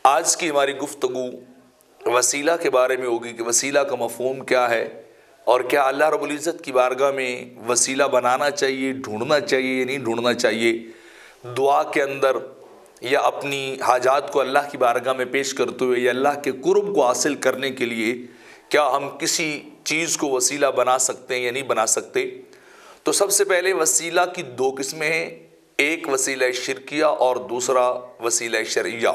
آج کی ہماری گفتگو وسیلہ کے بارے میں ہوگی کہ وسیلہ کا مفہوم کیا ہے، اور کیا اللہ رب العزت کی بارگاہ میں وسیلہ بنانا چاہیے، ڈھونڈنا چاہیے یا نہیں ڈھونڈنا چاہیے، دعا کے اندر یا اپنی حاجات کو اللہ کی بارگاہ میں پیش کرتے ہوئے یا اللہ کے قرب کو حاصل کرنے کے لیے کیا ہم کسی چیز کو وسیلہ بنا سکتے ہیں یا نہیں بنا سکتے۔ تو سب سے پہلے وسیلہ کی دو قسمیں ہیں، ایک وسیلہ شرکیہ اور دوسرا وسیلہ شرعیہ۔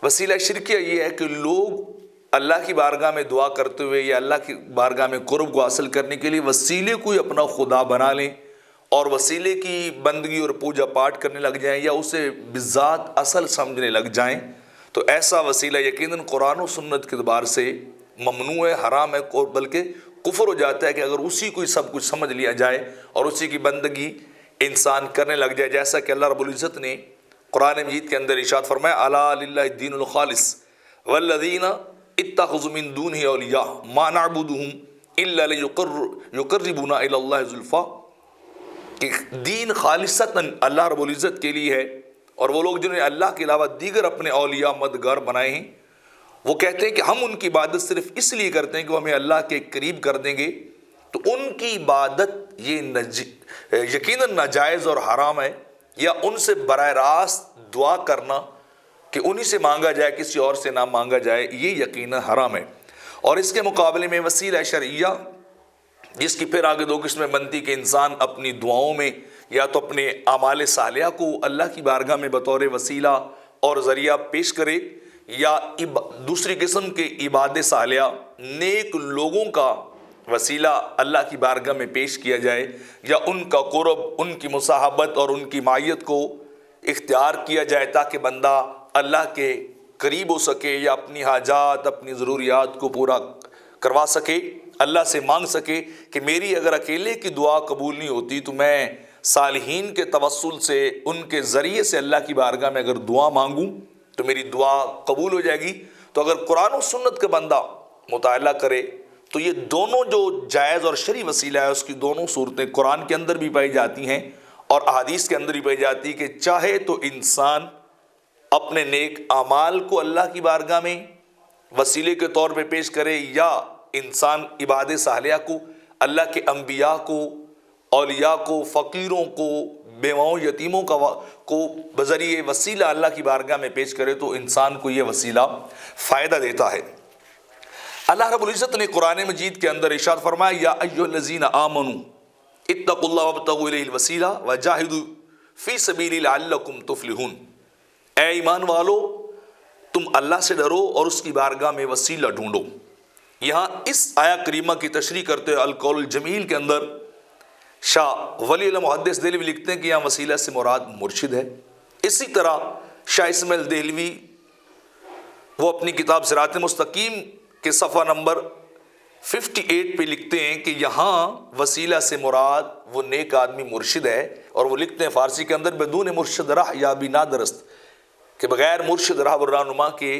وسیلہ شرکیہ یہ ہے کہ لوگ اللہ کی بارگاہ میں دعا کرتے ہوئے یا اللہ کی بارگاہ میں قرب کو حاصل کرنے کے لیے وسیلے کو ہی اپنا خدا بنا لیں اور وسیلے کی بندگی اور پوجا پاٹ کرنے لگ جائیں یا اسے بذات اصل سمجھنے لگ جائیں، تو ایسا وسیلہ یقیناً قرآن و سنت کے اعتبار سے ممنوع ہے، حرام ہے، بلکہ کفر ہو جاتا ہے کہ اگر اسی کو ہی سب کچھ سمجھ لیا جائے اور اسی کی بندگی انسان کرنے لگ جائے، جیسا کہ اللہ رب العزت نے قرآن مجید کے اندر ارشاد فرمایا الا للہ الدین الخالص والذین اتخذوا من دونہ اولیاء ما نعبدهم الا لیقربونا الی اللہ زلفی، کہ دین خالصتاً اللہ رب العزت کے لیے ہے، اور وہ لوگ جنہوں نے اللہ کے علاوہ دیگر اپنے اولیاء مددگار بنائے ہیں وہ کہتے ہیں کہ ہم ان کی عبادت صرف اس لیے کرتے ہیں کہ وہ ہمیں اللہ کے قریب کر دیں گے، تو ان کی عبادت یہ یقیناً ناجائز اور حرام ہے، یا ان سے براہ راست دعا کرنا کہ انہی سے مانگا جائے کسی اور سے نہ مانگا جائے، یہ یقیناً حرام ہے۔ اور اس کے مقابلے میں وسیلہ شرعیہ، جس کی پھر آگے دو قسمیں بنتی کہ انسان اپنی دعاؤں میں یا تو اپنے اعمال صالحہ کو اللہ کی بارگاہ میں بطور وسیلہ اور ذریعہ پیش کرے، یا دوسری قسم کے عبادت صالحہ نیک لوگوں کا وسیلہ اللہ کی بارگاہ میں پیش کیا جائے، یا ان کا قرب، ان کی مصاحبت اور ان کی معیت کو اختیار کیا جائے تاکہ بندہ اللہ کے قریب ہو سکے یا اپنی حاجات، اپنی ضروریات کو پورا کروا سکے، اللہ سے مانگ سکے کہ میری اگر اکیلے کی دعا قبول نہیں ہوتی تو میں صالحین کے توسل سے، ان کے ذریعے سے اللہ کی بارگاہ میں اگر دعا مانگوں تو میری دعا قبول ہو جائے گی۔ تو اگر قرآن و سنت کا بندہ مطالعہ کرے تو یہ دونوں جو جائز اور شرعی وسیلہ ہے اس کی دونوں صورتیں قرآن کے اندر بھی پائی جاتی ہیں اور احادیث کے اندر بھی پائی جاتی ہے کہ چاہے تو انسان اپنے نیک اعمال کو اللہ کی بارگاہ میں وسیلے کے طور پہ پیش کرے، یا انسان عبادت صالحہ کو اللہ کے انبیاء کو، اولیاء کو، فقیروں کو، بیواؤں یتیموں کو بذریعہ وسیلہ اللہ کی بارگاہ میں پیش کرے تو انسان کو یہ وسیلہ فائدہ دیتا ہے۔ اللہ رب العزت نے قرآن مجید کے اندر ارشاد فرمایا یا ایھا الذین آمنوا اتقوا اللہ وابتغوا الیہ الوسیلہ وجاہدوا فی سبیلہ لعلکم تفلحون، اے ایمان والو تم اللہ سے ڈرو اور اس کی بارگاہ میں وسیلہ ڈھونڈو۔ یہاں اس آیا کریمہ کی تشریح کرتے ہوئے القول الجمیل کے اندر شاہ ولی اللہ محدث دہلوی لکھتے ہیں کہ یہاں وسیلہ سے مراد مرشد ہے۔ اسی طرح شاہ اسماعیل دہلوی وہ اپنی کتاب صراط مستقیم کے صفحہ نمبر 58 پہ لکھتے ہیں کہ یہاں وسیلہ سے مراد وہ نیک آدمی مرشد ہے، اور وہ لکھتے ہیں فارسی کے اندر بدون مرشد راہ یا بنا درست، کہ بغیر مرشد راہ و رہنما کے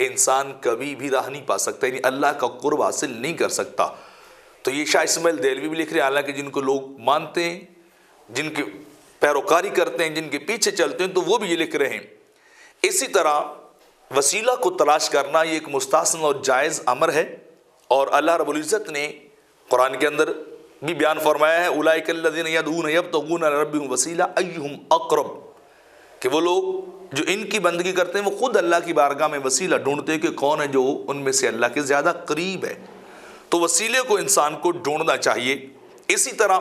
انسان کبھی بھی راہ نہیں پا سکتا، یعنی اللہ کا قرب حاصل نہیں کر سکتا۔ تو یہ شاہ اسماعیل دہلوی بھی لکھ رہے ہیں، حالانکہ جن کو لوگ مانتے ہیں، جن کی پیروکاری کرتے ہیں، جن کے پیچھے چلتے ہیں، تو وہ بھی یہ لکھ رہے ہیں۔ اسی طرح وسیلہ کو تلاش کرنا یہ ایک مستحسن اور جائز امر ہے، اور اللہ رب العزت نے قرآن کے اندر بھی بیان فرمایا ہے اولئک الذین یدعون یبتغون الی ربہم وسیلہ ایہم اقرب، کہ وہ لوگ جو ان کی بندگی کرتے ہیں وہ خود اللہ کی بارگاہ میں وسیلہ ڈھونڈتے ہیں کہ کون ہے جو ان میں سے اللہ کے زیادہ قریب ہے۔ تو وسیلے کو انسان کو ڈھونڈنا چاہیے۔ اسی طرح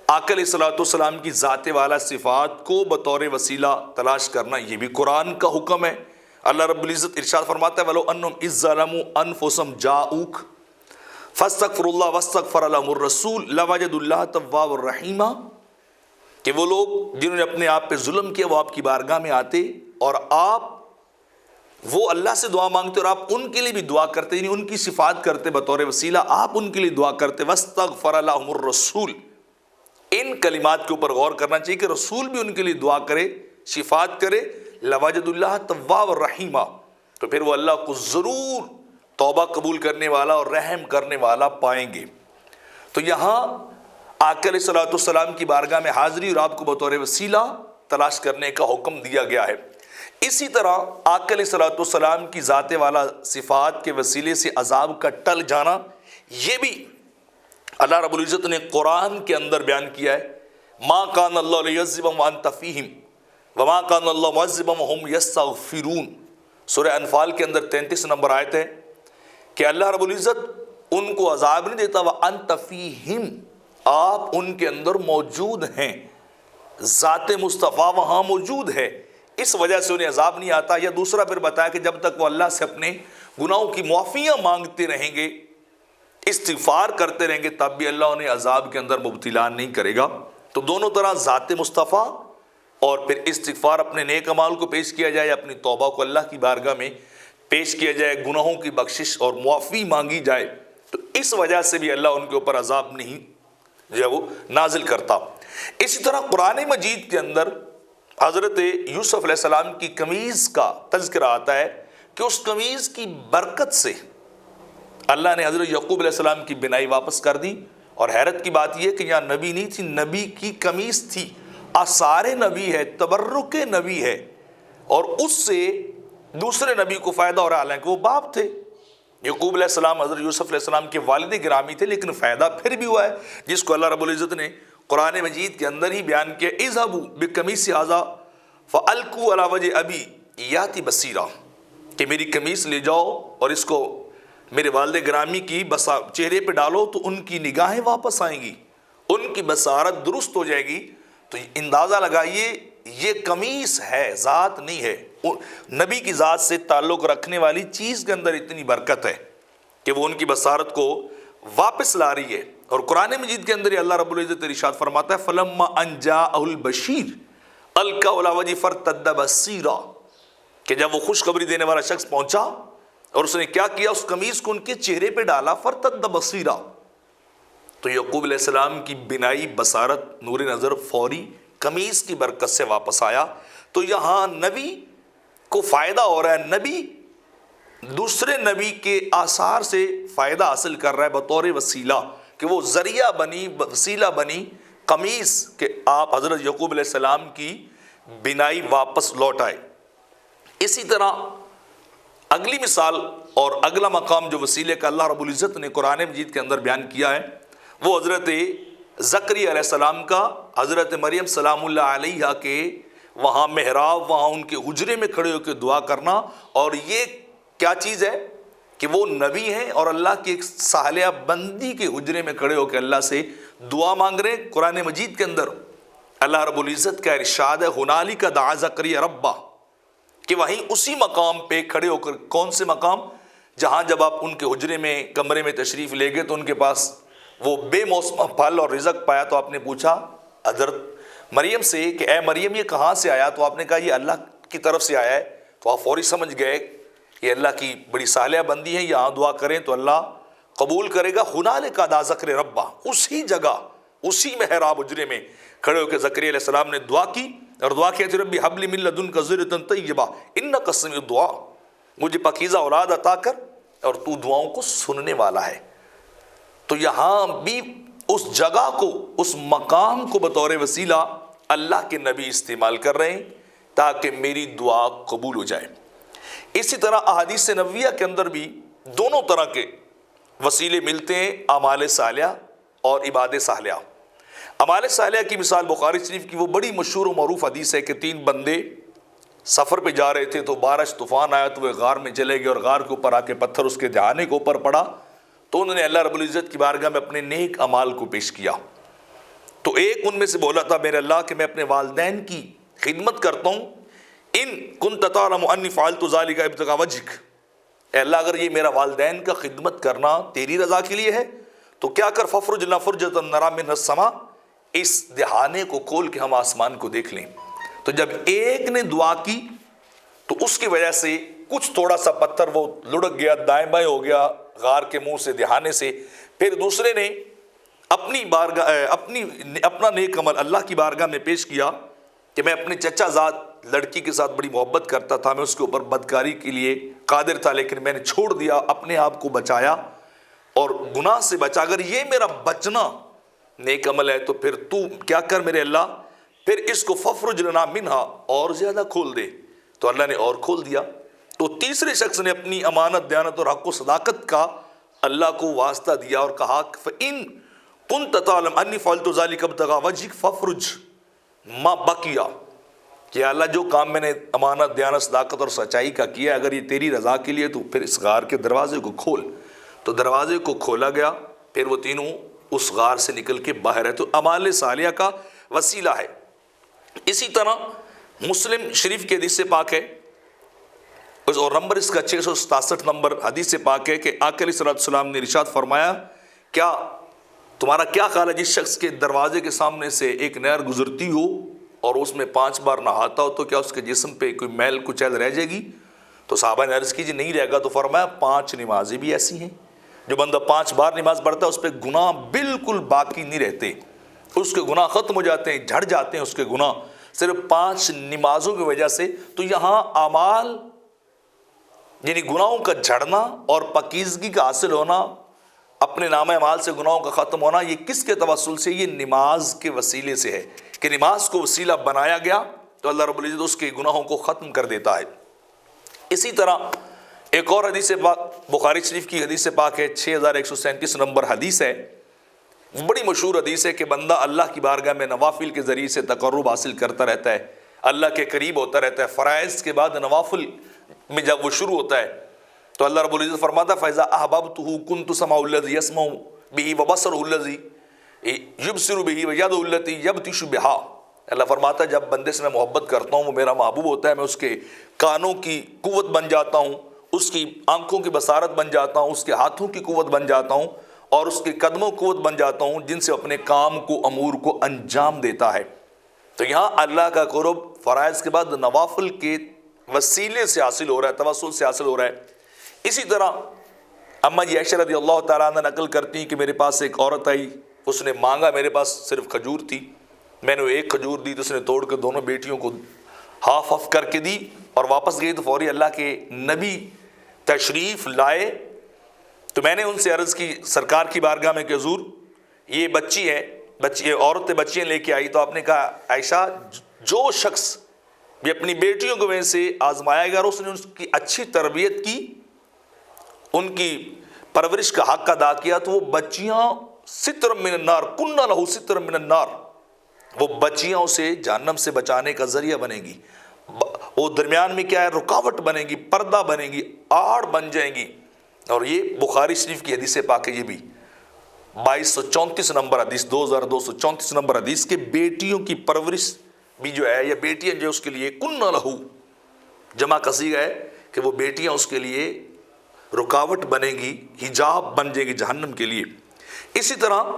آقا علیہ الصلوۃ والسلام کی ذات والا صفات کو بطور وسیلہ تلاش کرنا یہ بھی قرآن کا حکم ہے۔ اللہ رب العزت ارشاد فرماتا ہے وَلَوْ أَنَّهُمْ إِذ ظَّلَمُوا أَنفُسَهُمْ جَاءُوكَ فَاسْتَغْفِرُوا اللَّهَ وَاسْتَغْفَرَ لَهُمُ الرَّسُولُ لَوَجَدُوا اللَّهَ تَوَّابًا رَحِيمًا، کہ وہ لوگ جنہوں نے اپنے آپ پہ ظلم کیا وہ آپ کی بارگاہ میں آتے اور آپ وہ اللہ سے دعا مانگتے اور آپ ان کے لیے بھی دعا کرتے، یعنی ان کی صفات کرتے بطور وسیلہ، آپ ان کے لیے دعا کرتے۔ وَاسْتَغْفَرَ لَهُمُ الرَّسُولُ، ان کلمات کے اوپر غور کرنا چاہیے کہ رسول بھی ان کے لیے دعا کرے، شفاعت کرے، لَوَجَدُوا اللَّهَ تَوَّابًا رَحِيمًا، تو پھر وہ اللہ کو ضرور توبہ قبول کرنے والا اور رحم کرنے والا پائیں گے۔ تو یہاں آقا علیہ الصلوۃ والسلام کی بارگاہ میں حاضری اور آپ کو بطور وسیلہ تلاش کرنے کا حکم دیا گیا ہے۔ اسی طرح آقا علیہ الصلوۃ والسلام کی ذات والا صفات کے وسیلے سے عذاب کا ٹل جانا، یہ بھی اللہ رب العزت نے قرآن کے اندر بیان کیا ہے۔ ما کان اللہ لیعذبہم وانت فیہم وما کان اللہ معذبہم وہم یستغفرون، سورہ انفال کے اندر 33 نمبر آیت ہے کہ اللہ رب العزت ان کو عذاب نہیں دیتا، وانت فیہم، آپ ان کے اندر موجود ہیں، ذات مصطفیٰ وہاں موجود ہے، اس وجہ سے انہیں عذاب نہیں آتا۔ یا دوسرا پھر بتایا کہ جب تک وہ اللہ سے اپنے گناہوں کی معافیاں مانگتے رہیں گے، استغفار کرتے رہیں گے، تب بھی اللہ انہیں عذاب کے اندر مبتلا نہیں کرے گا۔ تو دونوں طرح ذات مصطفیٰ اور پھر استغفار، اپنے نیک اعمال کو پیش کیا جائے، اپنی توبہ کو اللہ کی بارگاہ میں پیش کیا جائے، گناہوں کی بخشش اور معافی مانگی جائے، تو اس وجہ سے بھی اللہ ان کے اوپر عذاب نہیں جو ہے وہ نازل کرتا۔ اسی طرح قرآن مجید کے اندر حضرت یوسف علیہ السلام کی قمیض کا تذکرہ آتا ہے کہ اس قمیض کی برکت سے اللہ نے حضرت یعقوب علیہ السلام کی بینائی واپس کر دی۔ اور حیرت کی بات یہ کہ یہاں نبی نہیں تھی، نبی کی قمیض تھی، آثار نبی ہے، تبرک نبی ہے، اور اس سے دوسرے نبی کو فائدہ ہو رہا ہے، حالانکہ وہ باپ تھے۔ یعقوب علیہ السلام حضرت یوسف علیہ السلام کے والد گرامی تھے، لیکن فائدہ پھر بھی ہوا ہے، جس کو اللہ رب العزت نے قرآن مجید کے اندر ہی بیان کیا، اذهبوا بقمیصی ھذا فالقوا علی وجہ ابی یاتی بصیرا، کہ میری قمیص لے جاؤ اور اس کو میرے والد گرامی کی چہرے پہ ڈالو تو ان کی نگاہیں واپس آئیں گی، ان کی بصارت درست ہو جائے گی۔ تو اندازہ لگائیے یہ قمیص ہے، ذات نہیں ہے، نبی کی ذات سے تعلق رکھنے والی چیز کے اندر اتنی برکت ہے کہ وہ ان کی بصارت کو واپس لا رہی ہے۔ اور قرآن مجید کے اندر اللہ رب العزت ارشاد فرماتا ہے فلما ان جاءہ البشیر القى علی وجهه فارتد بصیرا، کہ جب وہ خوشخبری دینے والا شخص پہنچا اور اس نے کیا کیا، اس قمیض کو ان کے چہرے پہ ڈالا، فارتد بصیرا، تو یعقوب علیہ السلام کی بینائی، بصارت، نور نظر فوری قمیض کی برکت سے واپس آیا۔ تو یہاں نبی کو فائدہ ہو رہا ہے، نبی دوسرے نبی کے آثار سے فائدہ حاصل کر رہا ہے بطور وسیلہ، کہ وہ ذریعہ بنی، وسیلہ بنی قمیص، کہ آپ حضرت یعقوب علیہ السلام کی بینائی واپس لوٹ آئے۔ اسی طرح اگلی مثال اور اگلا مقام جو وسیلے کا اللہ رب العزت نے قرآن مجید کے اندر بیان کیا ہے، وہ حضرت زکریا علیہ السلام کا حضرت مریم سلام اللہ علیہا کے وہاں محراب، وہاں ان کے حجرے میں کھڑے ہو کے دعا کرنا۔ اور یہ کیا چیز ہے کہ وہ نبی ہیں اور اللہ کی ایک صالحہ بندی کے حجرے میں کھڑے ہو کے اللہ سے دعا مانگ رہے ہیں۔ قرآن مجید کے اندر اللہ رب العزت کا ارشاد ہے ہنالک دعا زکریا ربہ، کہ وہیں اسی مقام پہ کھڑے ہو کر، کون سے مقام، جہاں جب آپ ان کے حجرے میں، کمرے میں تشریف لے گئے تو ان کے پاس وہ بے موسم پھل اور رزق پایا، تو آپ نے پوچھا حضرت مریم سے کہ اے مریم یہ کہاں سے آیا؟ تو آپ نے کہا یہ اللہ کی طرف سے آیا ہے۔ تو آپ فوری سمجھ گئے یہ اللہ کی بڑی صالحہ بندی ہے، یہاں دعا کریں تو اللہ قبول کرے گا۔ ہنالک دعا زکریا ربہ، اسی جگہ، اسی محراب حجرے میں کھڑے ہو کے زکریا علیہ السلام نے دعا کی، اور دعا کیا ربی حب لی من لدنک ذریۃ طیبہ انک سمیع الدعاء، مجھے پاکیزہ اولاد عطا کر اور تو دعاؤں کو سننے والا ہے۔ تو یہاں بھی اس جگہ کو، اس مقام کو بطور وسیلہ اللہ کے نبی استعمال کر رہے ہیں تاکہ میری دعا قبول ہو جائے۔ اسی طرح احادیث نبویہ کے اندر بھی دونوں طرح کے وسیلے ملتے ہیں، اعمال صالحہ اور عبادت صالحہ۔ اعمال صالحہ کی مثال بخاری شریف کی وہ بڑی مشہور و معروف حدیث ہے کہ 3 بندے سفر پہ جا رہے تھے تو بارش طوفان آیا تو وہ غار میں چلے گئے، اور غار کے اوپر آ کے پتھر اس کے دہانے کے اوپر پڑا، تو انہوں نے اللہ رب العزت کی بارگاہ میں اپنے نیک اعمال کو پیش کیا۔ تو ایک ان میں سے بولا تھا میرے اللہ کہ میں اپنے والدین کی خدمت کرتا ہوں، ان کنت تعلم انی فعلت ذلک ابتغاء وجهک، اے اللہ اگر یہ میرا والدین کا خدمت کرنا تیری رضا کے لیے ہے تو کیا کر ففرج لنا فرجۃ نرى منها السماء، اس دہانے کو کھول کے ہم آسمان کو دیکھ لیں۔ تو جب ایک نے دعا کی تو اس کی وجہ سے کچھ تھوڑا سا پتھر وہ لڑک گیا، دائیں بائیں ہو گیا غار کے منہ سے، دہانے سے۔ پھر دوسرے نے اپنا نیک عمل اللہ کی بارگاہ میں پیش کیا کہ میں اپنے چچا زاد لڑکی کے ساتھ بڑی محبت کرتا تھا، میں اس کے اوپر بدکاری کے لیے قادر تھا، لیکن میں نے چھوڑ دیا، اپنے آپ کو بچایا اور گناہ سے بچا۔ اگر یہ میرا بچنا نیک عمل ہے تو پھر تو کیا کر میرے اللہ، پھر اس کو ففرج لنا منہا، اور زیادہ کھول دے، تو اللہ نے اور کھول دیا۔ تو تیسرے شخص نے اپنی امانت، دیانت اور حق و صداقت کا اللہ کو واسطہ دیا اور کہا فَإِن كُنْتَ تَعْلَمْ أَنِّي فَعَلْتُ ذَلِكَ ابْتِغَاءَ وَجْهِكَ فَافْرُجْ مَا بَقِيَ، کہ اللہ جو کام میں نے امانت، دیانت، صداقت اور سچائی کا کیا، اگر یہ تیری رضا کے لیے تو پھر اس غار کے دروازے کو کھول۔ تو دروازے کو کھولا گیا، پھر وہ تینوں اس غار سے نکل کے باہر ہے۔ تو اعمال صالحہ کا وسیلہ ہے۔ اسی طرح مسلم شریف کے حدیث سے پاک ہے، اور نمبر اس کا 667 نمبر حدیث سے پاک ہے کہ آقا علیہ السلام نے ارشاد فرمایا، کیا تمہارا کیا خیال ہے جس شخص کے دروازے کے سامنے سے ایک نہر گزرتی ہو اور اس میں 5 بار نہاتا ہو تو کیا اس کے جسم پہ کوئی میل کچیل رہ جائے گی؟ تو صحابہ نے عرض کی جی نہیں رہے گا۔ تو فرمایا 5 نمازیں بھی ایسی ہیں، جو بندہ 5 بار نماز پڑھتا ہے اس پہ گناہ بالکل باقی نہیں رہتے، اس کے گناہ ختم ہو جاتے ہیں، جھڑ جاتے ہیں اس کے گناہ صرف 5 نمازوں کی وجہ سے۔ تو یہاں اعمال یعنی گناہوں کا جھڑنا اور پاکیزگی کا حاصل ہونا، اپنے نامہ اعمال سے گناہوں کا ختم ہونا، یہ کس کے توسل سے؟ یہ نماز کے وسیلے سے ہے کہ نماز کو وسیلہ بنایا گیا تو اللہ رب العزت اس کے گناہوں کو ختم کر دیتا ہے۔ اسی طرح ایک اور حدیث پاک بخاری شریف کی حدیث پاک ہے، 6137 نمبر حدیث ہے، بڑی مشہور حدیث ہے کہ بندہ اللہ کی بارگاہ میں نوافل کے ذریعے سے تقرب حاصل کرتا رہتا ہے، اللہ کے قریب ہوتا رہتا ہے۔ فرائض کے بعد نوافل میں جب وہ شروع ہوتا ہے تو اللہ رب العزت فرماتا ہے فَإِذَا أَحْبَبْتُهُ كُنْتُ سَمْعَهُ الَّذِي يَسْمَعُ بِهِ وَبَصَرُهُ الَّذِي يُبْصِرُ بِهِ وَيَدُهُ الَّتِي يَبْطِشُ بِهَا۔ اللہ فرماتا ہے جب بندے سے میں محبت کرتا ہوں وہ میرا محبوب ہوتا ہے، میں اس کے کانوں کی قوت بن جاتا ہوں، اس کی آنکھوں کی بصارت بن جاتا ہوں، اس کے ہاتھوں کی قوت بن جاتا ہوں، اور اس کے قدموں کی قوت بن جاتا ہوں جن سے اپنے کام کو، امور کو انجام دیتا ہے۔ تو یہاں اللہ کا قرب فرائض کے بعد نوافل کے وسیلے سے حاصل ہو رہا ہے، توسل سے حاصل ہو رہا ہے۔ اسی طرح اما جی عائشہ رضی اللہ تعالیٰ عنہ نقل کرتی ہیں کہ میرے پاس ایک عورت آئی، اس نے مانگا، میرے پاس صرف کھجور تھی، میں نے ایک کھجور دی تو اس نے توڑ کے دونوں بیٹیوں کو ہاف آف کر کے دی اور واپس گئی۔ تو فوری اللہ کے نبی تشریف لائے تو میں نے ان سے عرض کی سرکار کی بارگاہ میں کہ حضور یہ بچی ہے، عورتیں بچیاں لے کے آئی۔ تو آپ نے کہا عائشہ جو شخص بھی اپنی بیٹیوں کو ویسے سے آزمایا گا اور اس نے ان کی اچھی تربیت کی، ان کی پرورش کا حق ادا کیا، تو وہ بچیاں ستر من النار کنہ لہو ستر من النار، وہ بچیاں اسے جہنم سے بچانے کا ذریعہ بنے گی، وہ درمیان میں کیا ہے رکاوٹ بنے گی، پردہ بنے گی، آڑ بن جائیں گی۔ اور یہ بخاری شریف کی حدیث پاک ہے، یہ بھی 2234 نمبر حدیث، 2234 نمبر حدیث کہ بیٹیوں کی پرورش بھی جو ہے، یا بیٹیاں جو اس کے لیے کنہ لہو جمع کسی ہے کہ وہ بیٹیاں اس کے لیے رکاوٹ بنے گی، حجاب بن جائے گی جہنم کے لیے۔ اسی طرح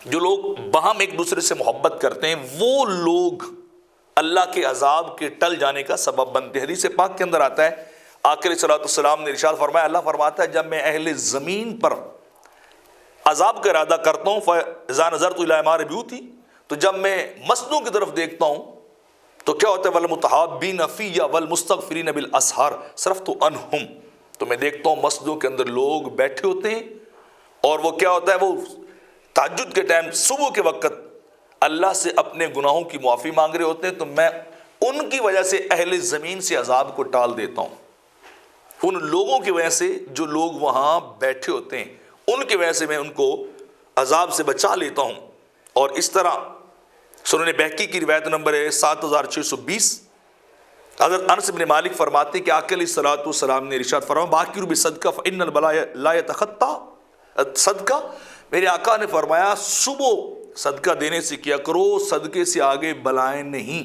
جو لوگ باہم ایک دوسرے سے محبت کرتے ہیں وہ لوگ اللہ کے عذاب کے ٹل جانے کا سبب بنتے ہیں۔ حدیث پاک کے اندر آتا ہے آقا علیہ السلام نے ارشاد فرمایا، اللہ فرماتا ہے جب میں اہل زمین پر عذاب کا ارادہ کرتا ہوں فَإِذَا نَظَرْتُ إِلَىٰ عِمَارِ بِيُوتِ، تو جب میں مسجدوں کی طرف دیکھتا ہوں تو کیا ہوتا ہے وَالْمُتَحَابِّينَ فِيَّ وَالْمُسْتَغْفِرِينَ بِالْأَسْحَارِ صَرَفْتُ عَنْهُمْ، تو میں دیکھتا ہوں مسجدوں کے اندر لوگ بیٹھے ہوتے ہیں اور وہ کیا ہوتا ہے وہ تہجد کے ٹائم صبح کے وقت اللہ سے اپنے گناہوں کی معافی مانگ رہے ہوتے ہیں، تو میں ان کی وجہ سے اہل زمین سے عذاب کو ٹال دیتا ہوں، ان لوگوں کی وجہ سے جو لوگ وہاں بیٹھے ہوتے ہیں ان کی وجہ سے میں ان کو عذاب سے بچا لیتا ہوں۔ اور اس طرح سنن بہقی کی روایت نمبر ہے 7620، حضرت انس بن مالک فرماتے ہیں کہ آقا علیہ السلام نے ارشاد فرمایا باقر بالصدقہ فإن البلاء لا يتخطى صدقہ، میرے آقا نے فرمایا صبح صدقہ دینے سے کیا کرو، صدقے سے آگے بلائیں نہیں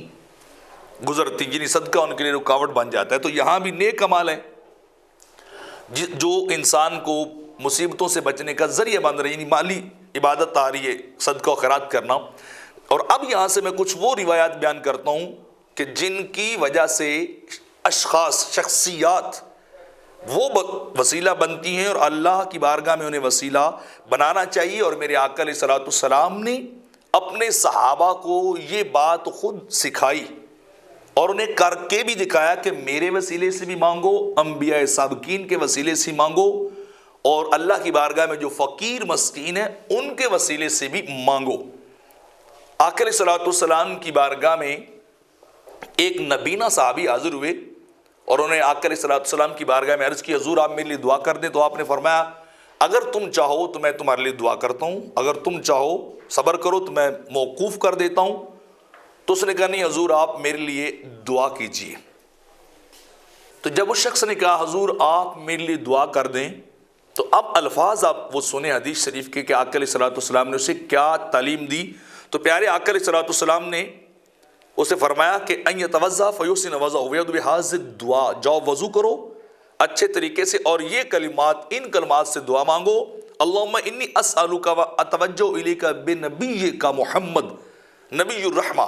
گزرتی، یعنی صدقہ ان کے لیے رکاوٹ بن جاتا ہے۔ تو یہاں بھی نیک عمل ہے جو انسان کو مصیبتوں سے بچنے کا ذریعہ بن رہے، یعنی مالی عبادت آ رہی ہے صدقہ و خیرات کرنا۔ اور اب یہاں سے میں کچھ وہ روایات بیان کرتا ہوں کہ جن کی وجہ سے اشخاص، شخصیات وہ وسیلہ بنتی ہیں اور اللہ کی بارگاہ میں انہیں وسیلہ بنانا چاہیے۔ اور میرے آقا علیہ السلام نے اپنے صحابہ کو یہ بات خود سکھائی اور انہیں کر کے بھی دکھایا کہ میرے وسیلے سے بھی مانگو، انبیاء سابقین کے وسیلے سے مانگو، اور اللہ کی بارگاہ میں جو فقیر مسکین ہیں ان کے وسیلے سے بھی مانگو۔ آقا علیہ السلام کی بارگاہ میں ایک نبینا صحابی حاضر ہوئے اور انہوں نے آقا علیہ السلام کی بارگاہ میں عرض کی حضور آپ میرے لیے دعا کر دیں. تو آپ نے فرمایا اگر تم چاہو تو میں تمہارے لیے دعا کرتا ہوں, اگر تم چاہو صبر کرو تو میں موقوف کر دیتا ہوں. تو اس نے کہا نہیں حضور آپ میرے لیے دعا کیجیے. تو جب اس شخص نے کہا حضور آپ میرے لیے دعا کر دیں, تو اب الفاظ آپ وہ سنیں حدیث شریف کے کہ آقا علیہ السلام نے اسے کیا تعلیم دی. تو پیارے آقا علیہ السلام نے اسے فرمایا کہ ان یتوضا فیحسن وضوءہ ویدعو بہذہ الدعاء, جاؤ وضو کرو اچھے طریقے سے اور یہ کلمات, ان کلمات سے دعا مانگو. اللہم انی اسألک و اتوجہ الیک بنبیک محمد نبی الرحمہ,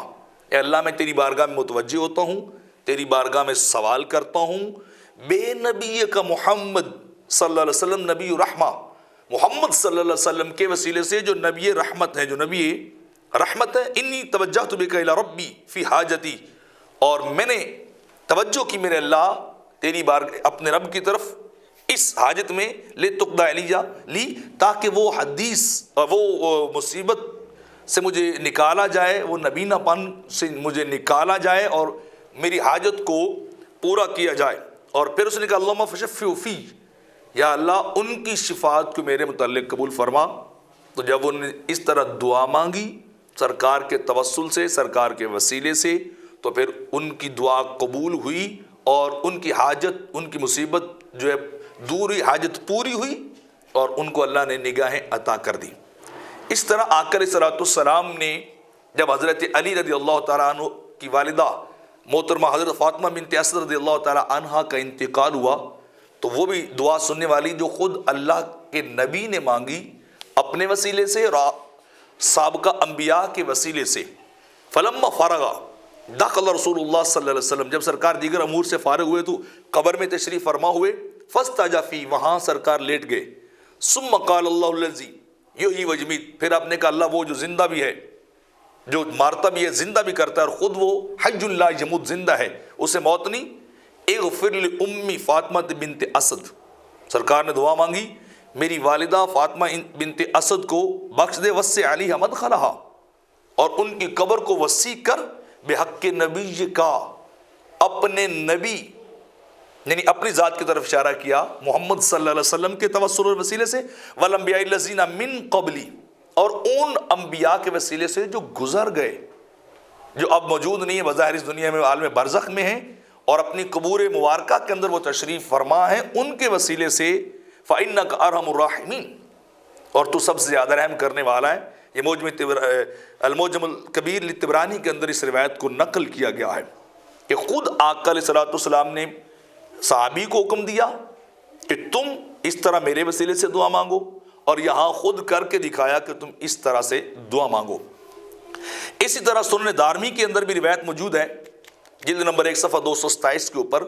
اے اللہ میں تیری بارگاہ میں متوجہ ہوتا ہوں, تیری بارگاہ میں سوال کرتا ہوں بے نبی کا محمد صلی اللہ علیہ وسلم نبی رحمہ, محمد صلی اللہ علیہ وسلم کے وسیلے سے جو نبی رحمت ہے, جو نبی رحمت ہے. انی توجہت بک الی ربی فی حاجتی, اور میں نے توجہ کی میرے اللہ تیری اپنے رب کی طرف اس حاجت میں لتقضی لی, تاکہ وہ حدیث وہ مصیبت سے مجھے نکالا جائے, وہ نبینا پن سے مجھے نکالا جائے اور میری حاجت کو پورا کیا جائے. اور پھر اس نے کہا اللہم فشفع فی, یا اللہ ان کی شفاعت کو میرے متعلق قبول فرما. تو جب انہوں نے اس طرح دعا مانگی سرکار کے توسل سے, سرکار کے وسیلے سے, تو پھر ان کی دعا قبول ہوئی اور ان کی حاجت, ان کی مصیبت جو ہے دور ہوئی, حاجت پوری ہوئی اور ان کو اللہ نے نگاہیں عطا کر دی. اس طرح آقا علیہ السلام نے جب حضرت علی رضی اللہ تعالیٰ عنہ کی والدہ محترمہ حضرت فاطمہ بنت اسد رضی اللہ تعالیٰ عنہا کا انتقال ہوا, تو وہ بھی دعا سننے والی جو خود اللہ کے نبی نے مانگی اپنے وسیلے سے اور سابقہ انبیاء کے وسیلے سے. فلما فرغا دخل رسول اللہ صلی اللہ علیہ وسلم, جب سرکار دیگر امور سے فارغ ہوئے تو قبر میں تشریف فرما ہوئے. فاستجا فی, وہاں سرکار لیٹ گئے. ثم قال اللہ الذی یحیی ویمیت, پھر آپ نے کہا اللہ وہ جو زندہ بھی ہے, جو مارتا بھی ہے, زندہ بھی کرتا ہے, اور خود وہ حی لا یموت, زندہ ہے, اسے موت نہیں. اغفر لأمی فاطمہ بنت اسد, سرکار نے دعا مانگی میری والدہ فاطمہ بنت اسد کو بخش دے. وسع علیہا مدخلہا, اور ان کی قبر کو وسیع کر بحق نبی کا, اپنے نبی یعنی اپنی ذات کی طرف اشارہ کیا محمد صلی اللہ علیہ وسلم کے توسل اور وسیلے سے. والانبیاء الذین من قبلی, اور ان انبیاء کے وسیلے سے جو گزر گئے, جو اب موجود نہیں ہے, بظاہر اس دنیا میں عالم برزخ میں ہیں اور اپنی قبور مبارکہ کے اندر وہ تشریف فرما ہیں, ان کے وسیلے سے. فإنک ارحم الراحمین, اور تو سب سے زیادہ رحم کرنے والا ہے. یہ المعجم الکبیر للطبرانی کے اندر اس روایت کو نقل کیا گیا ہے کہ خود آقا علیہ السلام نے صحابی کو حکم دیا کہ تم اس طرح میرے وسیلے سے دعا مانگو, اور یہاں خود کر کے دکھایا کہ تم اس طرح سے دعا مانگو. اسی طرح سنن دارمی کے اندر بھی روایت موجود ہے جلد نمبر 1 صفحہ 227 کے اوپر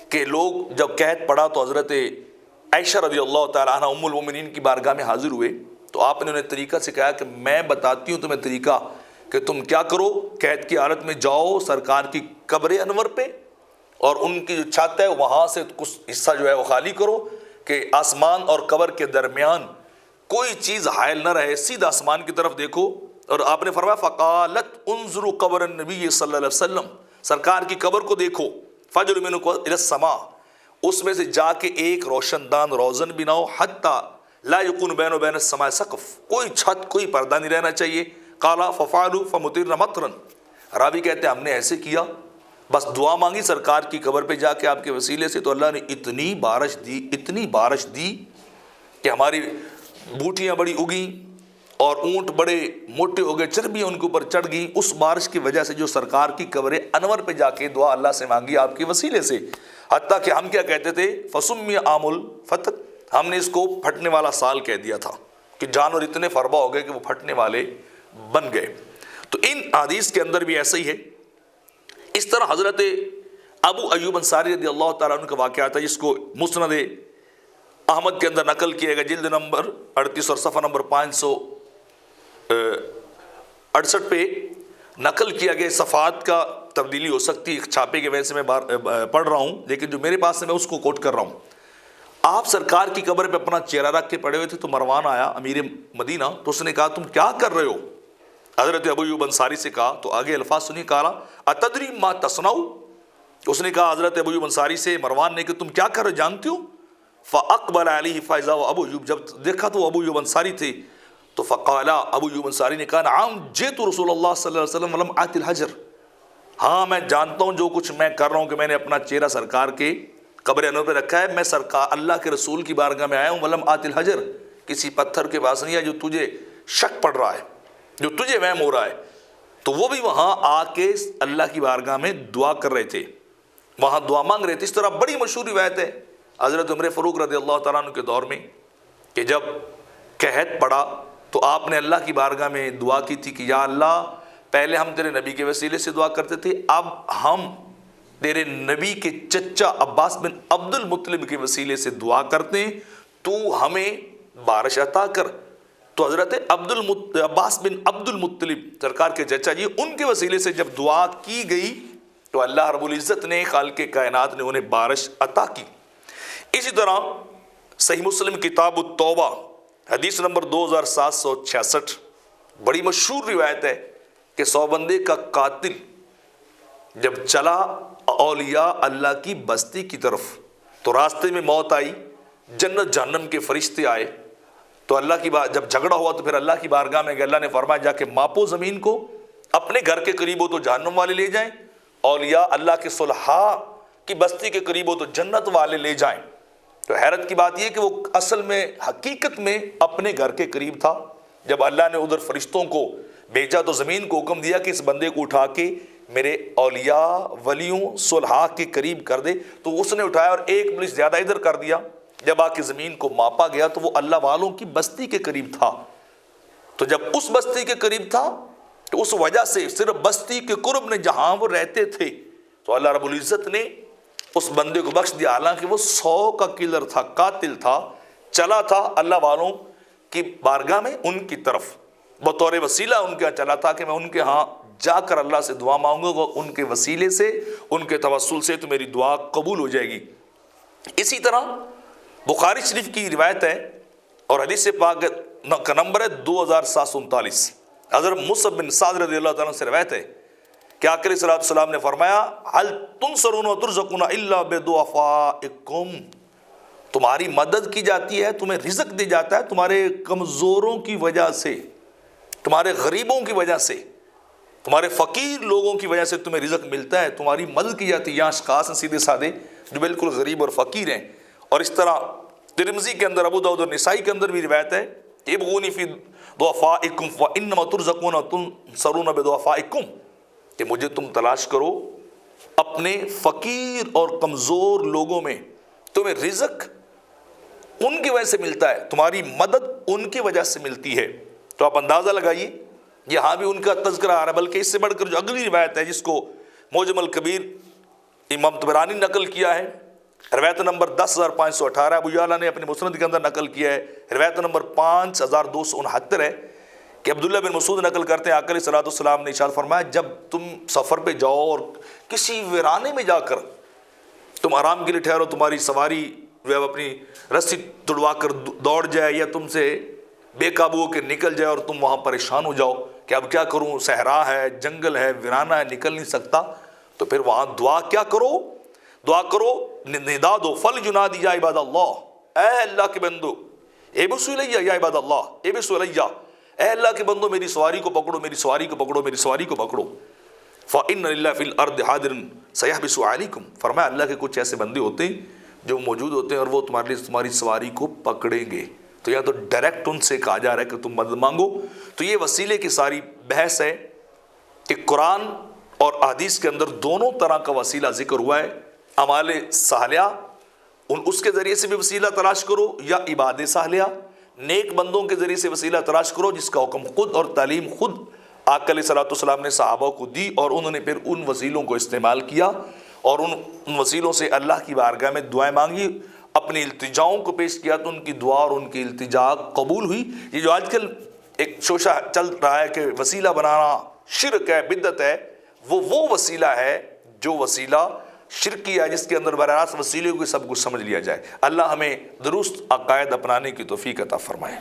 کہ لوگ جب قحط پڑا تو حضرت عائشہ رضی اللہ تعالیٰ عنہ ام المومنین کی بارگاہ میں حاضر ہوئے. تو آپ نے انہیں طریقہ سکھایا کہ میں بتاتی ہوں تمہیں طریقہ کہ تم کیا کرو, قحط کی حالت میں جاؤ سرکار کی قبر انور پہ, اور ان کی جو چھت ہے وہاں سے کچھ حصہ جو ہے وہ خالی کرو کہ آسمان اور قبر کے درمیان کوئی چیز حائل نہ رہے, سیدھا آسمان کی طرف دیکھو. اور آپ نے فرمایا فقالت انظروا قبر النبی صلی اللہ علیہ وسلم, سرکار کی قبر کو دیکھو. فجر منک الی السماء, اس میں سے جا کے ایک روشن دان روزن بناؤ. حتی لا یکون بین و بین السماء سقف, کوئی چھت کوئی پردہ نہیں رہنا چاہیے. قالا ففعلوا فمطرن مطرا, راوی کہتے ہیں ہم نے ایسے کیا, بس دعا مانگی سرکار کی قبر پہ جا کے آپ کے وسیلے سے, تو اللہ نے اتنی بارش دی کہ ہماری بوٹیاں بڑی اگیں اور اونٹ بڑے موٹے ہو گئے, چربیاں ان کے اوپر چڑھ گئیں اس بارش کی وجہ سے جو سرکار کی قبر انور پہ جا کے دعا اللہ سے مانگی آپ کے وسیلے سے. حتیٰ کہ ہم کیا کہتے تھے, فسمی عام الفتح, ہم نے اس کو پھٹنے والا سال کہہ دیا تھا کہ جانور اتنے فربا ہو گئے کہ وہ پھٹنے والے بن گئے. تو ان حدیث کے اندر بھی ایسا ہی ہے. اس طرح حضرت ابو ایوب انصاری رضی اللہ تعالیٰ عنہ کا واقعہ تھا جس کو مسند احمد کے اندر نقل کیا گیا جلد نمبر 38 اور صفحہ نمبر 568 پہ نقل کیا گیا. صفحات کا تبدیلی ہو سکتی ہے چھاپے کے وجہ سے میں پڑھ رہا ہوں, لیکن جو میرے پاس ہے میں اس کو کوٹ کر رہا ہوں. آپ سرکار کی قبر پہ اپنا چہرہ رکھ کے پڑے ہوئے تھے تو مروان آیا امیر مدینہ, تو اس نے کہا تم کیا کر رہے ہو, حضرت ابو ایوب انصاری سے کہا تو آگے الفاظ سنی، کہا اتدری ما تصنع، اس نے کہا حضرت ابو ایوب انصاری سے مروان نے کہ تم کیا کر رہے جانتے ہو؟ فاقبل علیہ فاذا ابو ایوب، جب دیکھا تو ابو ایوب انصاری تھے تو فقال، ابو ایوب انصاری نے کہا نعم جئت رسول اللہ صلی اللہ علیہ وسلم ولم آت الحجر، ہاں میں جانتا ہوں جو کچھ میں کر رہا ہوں کہ میں نے اپنا چہرہ سرکار کے قبر انور پہ رکھا ہے، میں سرکار اللہ کے رسول کی بارگاہ میں آیا ہوں، ولم آت الحجر، کسی پتھر کے پاس نہیں ہے جو تجھے شک پڑ رہا ہے، جو تجھے وہم ہو رہا ہے۔ تو وہ بھی وہاں آ کے اللہ کی بارگاہ میں دعا کر رہے تھے، وہاں دعا مانگ رہے تھے۔ اس طرح بڑی مشہور روایت ہے حضرت عمر فاروق رضی اللہ تعالیٰ عنہ کے دور میں کہ جب قحط پڑا تو آپ نے اللہ کی بارگاہ میں دعا کی تھی کہ یا اللہ، پہلے ہم تیرے نبی کے وسیلے سے دعا کرتے تھے، اب ہم تیرے نبی کے چچا عباس بن عبد المطلب کے وسیلے سے دعا کرتے ہیں، تو ہمیں بارش عطا کر۔ تو حضرت عباس بن عبد المطلب سرکار کے چچا جی، ان کے وسیلے سے جب دعا کی گئی تو اللہ رب العزت نے، خالق کائنات نے انہیں بارش عطا کی۔ اسی طرح صحیح مسلم کتاب التوبہ حدیث نمبر 2766 بڑی مشہور روایت ہے کہ 100 بندے کا قاتل جب چلا اولیاء اللہ کی بستی کی طرف تو راستے میں موت آئی، جنت جہنم کے فرشتے آئے، تو اللہ کی جب جھگڑا ہوا تو پھر اللہ کی بارگاہ میں گئے، اللہ نے فرمایا جا کے ماپو زمین کو، اپنے گھر کے قریب ہو تو جہنم والے لے جائیں، اولیاء اللہ کے صلحاء کی بستی کے قریب ہو تو جنت والے لے جائیں۔ تو حیرت کی بات یہ کہ وہ اصل میں حقیقت میں اپنے گھر کے قریب تھا۔ جب اللہ نے ادھر فرشتوں کو بھیجا تو زمین کو حکم دیا کہ اس بندے کو اٹھا کے میرے اولیاء ولیوں صلحاء کے قریب کر دے، تو اس نے اٹھایا اور ایک پولیس زیادہ ادھر کر دیا۔ جب آ کے زمین کو ماپا گیا تو وہ اللہ والوں کی بستی کے قریب تھا۔ تو جب اس بستی کے قریب تھا تو اس وجہ سے صرف بستی کے قرب میں جہاں وہ رہتے تھے تو اللہ رب العزت نے اس بندے کو بخش دیا، حالانکہ وہ 100 کا کلر تھا، قاتل تھا، چلا تھا اللہ والوں کی بارگاہ میں ان کی طرف، بطور وسیلہ ان کے یہاں چلا تھا کہ میں ان کے ہاں جا کر اللہ سے دعا مانگوں گا، ان کے وسیلے سے، ان کے توسل سے تو میری دعا قبول ہو جائے گی۔ اسی طرح بخاری شریف کی روایت ہے اور حدیث پاک کا نمبر ہے 2739، حضرت مصعب بن سعد رضی اللہ تعالیٰ سے روایت ہے کہ آقا علیہ الصلوۃ والسلام نے فرمایا هل تنصرون وترزقون الا بضعفائکم، تمہاری مدد کی جاتی ہے، تمہیں رزق دی جاتا ہے تمہارے کمزوروں کی وجہ سے، تمہارے غریبوں کی وجہ سے، تمہارے فقیر لوگوں کی وجہ سے تمہیں رزق ملتا ہے، تمہاری مدد کی جاتی ہے۔ یہاں اشخاص ہیں سیدھے سادے جو بالکل غریب اور فقیر ہیں۔ اور اس طرح ترمذی کے اندر، ابو داؤد اور نسائی کے اندر بھی روایت ہے ابغونی فی ضعفائکم فانما ترزقون وتنصرون بضعفائکم، کہ مجھے تم تلاش کرو اپنے فقیر اور کمزور لوگوں میں، تمہیں رزق ان کی وجہ سے ملتا ہے، تمہاری مدد ان کی وجہ سے ملتی ہے۔ تو آپ اندازہ لگائیے یہاں بھی ان کا تذکرہ آ رہا ہے، بلکہ اس سے بڑھ کر جو اگلی روایت ہے جس کو معجم الکبیر امام طبرانی نقل کیا ہے، روایت نمبر 10518، ابو یعلا نے اپنے مسند کے اندر نقل کیا ہے، روایت نمبر 5269 ہے کہ عبداللہ بن مسعود نقل کرتے ہیں آقا علیہ الصلوۃ والسلام نے ارشاد فرمایا جب تم سفر پہ جاؤ اور کسی ویرانے میں جا کر تم آرام کے لیے ٹھہرو، تمہاری سواری جو اپنی رسی توڑوا کر دوڑ جائے یا تم سے بے قابو ہو کے نکل جائے اور تم وہاں پریشان ہو جاؤ کہ اب کیا کروں، صحرا ہے، جنگل ہے، ویرانہ ہے، نکل نہیں سکتا، تو پھر وہاں دعا کیا کرو، دعا کرو، ندا دو، فل جنادی یا عباد اللہ، اے اللہ کے بندو، اے بسو الیہ یا عباد اللہ، اے بسو الیہ، اے اللہ کے بندو میری سواری کو پکڑو، میری سواری کو پکڑو، میری سواری کو پکڑو، فإن للہ فی الارض حاضر سیحبس علیکم، فرمایا اللہ کے کچھ ایسے بندے ہوتے ہیں جو موجود ہوتے ہیں اور وہ تمہارے لیے تمہاری سواری کو پکڑیں گے۔ تو یا تو ڈائریکٹ ان سے کہا جا رہا ہے کہ تم مدد مانگو۔ تو یہ وسیلے کی ساری بحث ہے کہ قرآن اور حدیث کے اندر دونوں طرح کا وسیلہ ذکر ہوا ہے، اعمال صالحہ اس کے ذریعے سے بھی وسیلہ تلاش کرو یا عباد صالحہ نیک بندوں کے ذریعے سے وسیلہ تلاش کرو، جس کا حکم خود اور تعلیم خود آقا علیہ الصلوۃ والسلام نے صحابہ کو دی اور انہوں نے پھر ان وسیلوں کو استعمال کیا اور ان وسیلوں سے اللہ کی بارگاہ میں دعائیں مانگی، اپنی التجاؤں کو پیش کیا تو ان کی دعا اور ان کی التجا قبول ہوئی۔ یہ جو آج کل ایک شوشہ چل رہا ہے کہ وسیلہ بنانا شرک ہے، بدعت ہے، وہ وسیلہ ہے جو وسیلہ شرکی ہے جس کے اندر براہ راست وسیلے کو سب کچھ سمجھ لیا جائے۔ اللہ ہمیں درست عقائد اپنانے کی توفیق عطا فرمائے۔